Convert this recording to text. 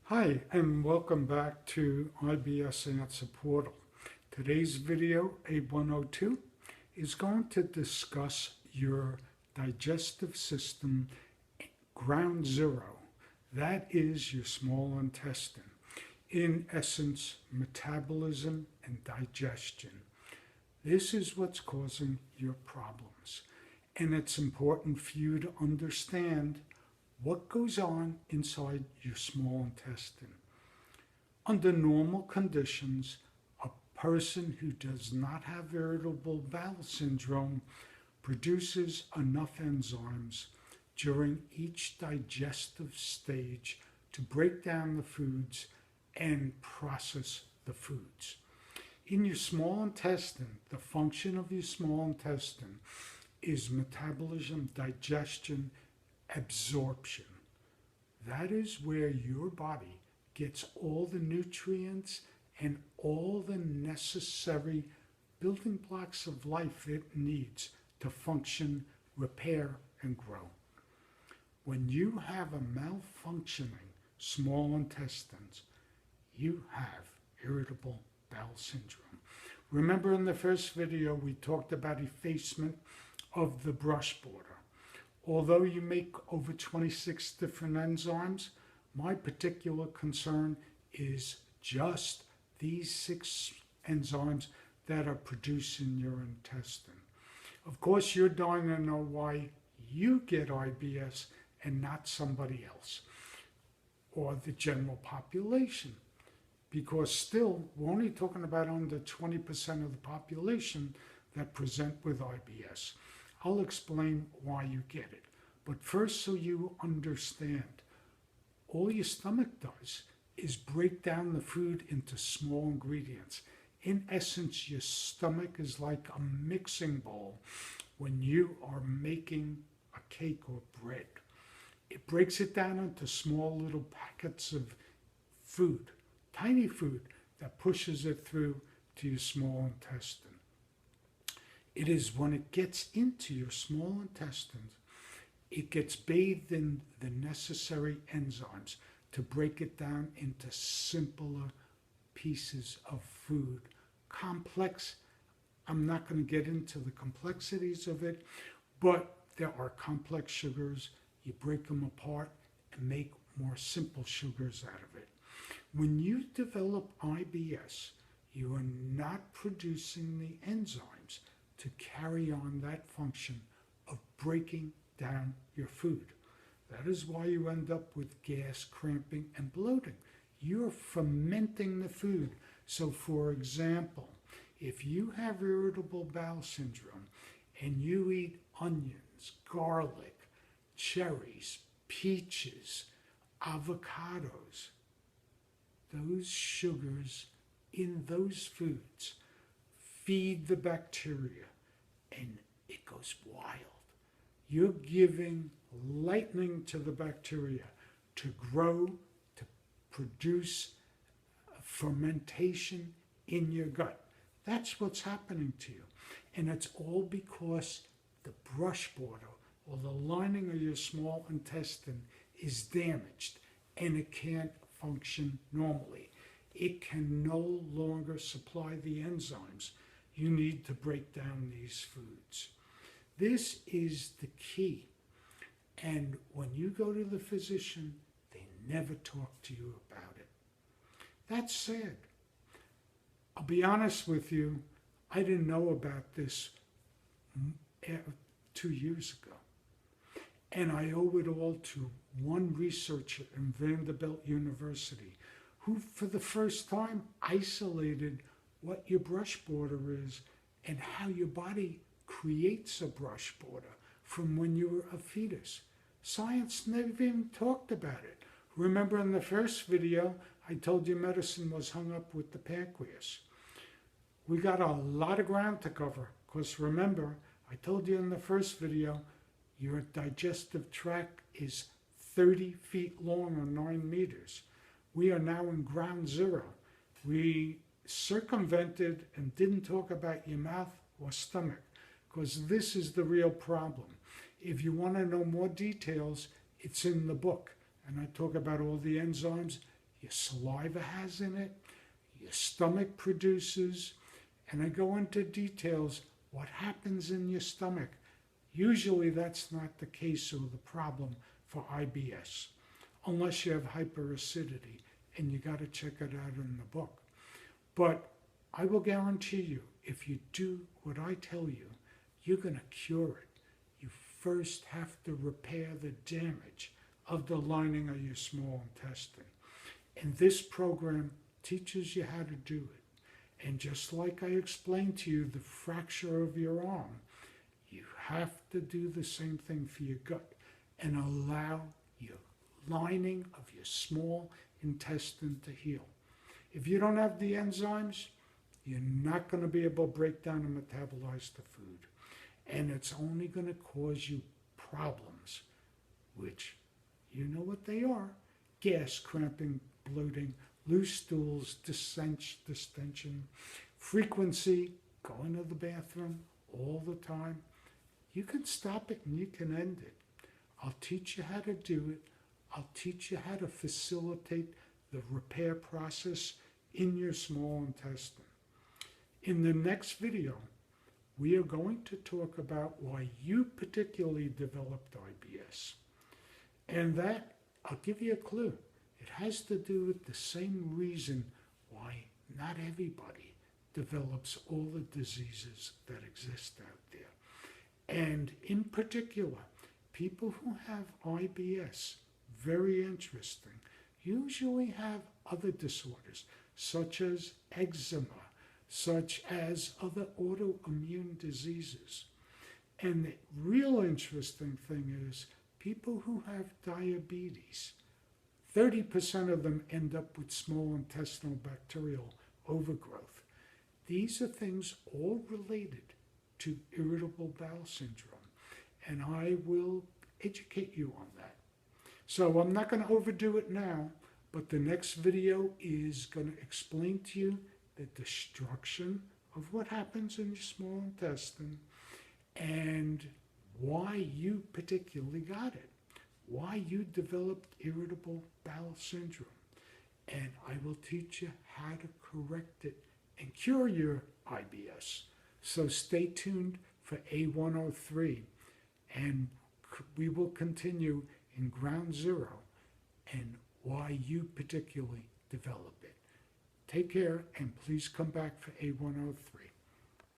Hi, and welcome back to IBS Answer Portal. Today's video, A102, is going to discuss your digestive system ground zero. That is your small intestine. In essence, metabolism and digestion. This is what's causing your problems. And it's important for you to understand what goes on inside your small intestine. Under normal conditions, a person who does not have irritable bowel syndrome produces enough enzymes during each digestive stage to break down the foods and process the foods. In your small intestine, the function of your small intestine is metabolism, digestion, absorption. That is where your body gets all the nutrients and all the necessary building blocks of life it needs to function, repair, and grow. When you have a malfunctioning small intestines, you have irritable bowel syndrome. Remember in the first video we talked about effacement of the brush border. Although you make over 26 different enzymes, my particular concern is just these 6 enzymes that are produced in your intestine. Of course, you're dying to know why you get IBS and not somebody else or the general population. Because still, we're only talking about under 20% of the population that present with IBS. I'll explain why you get it. But first, so you understand, all your stomach does is break down the food into small ingredients. In essence, your stomach is like a mixing bowl when you are making a cake or bread. It breaks it down into small little packets of food, tiny food, that pushes it through to your small intestine. It is when it gets into your small intestines, it gets bathed in the necessary enzymes to break it down into simpler pieces of food. Complex, I'm not going to get into the complexities of it, but there are complex sugars. You break them apart and make more simple sugars out of it. When you develop IBS, you are not producing the enzymes to carry on that function of breaking down your food. That is why you end up with gas, cramping, and bloating. You're fermenting the food. So for example, if you have irritable bowel syndrome and you eat onions, garlic, cherries, peaches, avocados, those sugars in those foods feed the bacteria and it goes wild. You're giving lightning to the bacteria to grow, to produce fermentation in your gut. That's what's happening to you. And it's all because the brush border or the lining of your small intestine is damaged and it can't function normally. It can no longer supply the enzymes you need to break down these foods. This is the key. And when you go to the physician, they never talk to you about it. That's sad. I'll be honest with you, I didn't know about this 2 years ago. And I owe it all to one researcher in Vanderbilt University who, for the first time, isolated what your brush border is and how your body creates a brush border from when you were a fetus. Science never even talked about it. Remember in the first video, I told you medicine was hung up with the pancreas. We got a lot of ground to cover because remember, I told you in the first video, your digestive tract is 30 feet long or 9 meters. We are now in ground zero. We circumvented and didn't talk about your mouth or stomach because this is the real problem. If you want to know more details, it's in the book. And I talk about all the enzymes your saliva has in it, your stomach produces, and I go into details what happens in your stomach. Usually that's not the case or the problem for IBS, unless you have hyperacidity, and you got to check it out in the book. But I will guarantee you, if you do what I tell you, you're going to cure it. You first have to repair the damage of the lining of your small intestine. And this program teaches you how to do it. And just like I explained to you the fracture of your arm, you have to do the same thing for your gut and allow your lining of your small intestine to heal. If you don't have the enzymes, you're not going to be able to break down and metabolize the food. And it's only going to cause you problems, which you know what they are: gas, cramping, bloating, loose stools, distension, frequency, going to the bathroom all the time. You can stop it and you can end it. I'll teach you how to do it. I'll teach you how to facilitate the repair process in your small intestine. In the next video, we are going to talk about why you particularly developed IBS. And that, I'll give you a clue. It has to do with the same reason why not everybody develops all the diseases that exist out there. And in particular, people who have IBS, very interesting, usually have other disorders such as eczema, such as other autoimmune diseases. And the real interesting thing is people who have diabetes, 30% of them end up with small intestinal bacterial overgrowth. These are things all related to irritable bowel syndrome, and I will educate you on that. So I'm not going to overdo it now, but the next video is going to explain to you the destruction of what happens in your small intestine and why you particularly got it, why you developed irritable bowel syndrome. And I will teach you how to correct it and cure your IBS. So stay tuned for A103, and we will continue in ground zero and why you particularly develop it. Take care, and please come back for A103.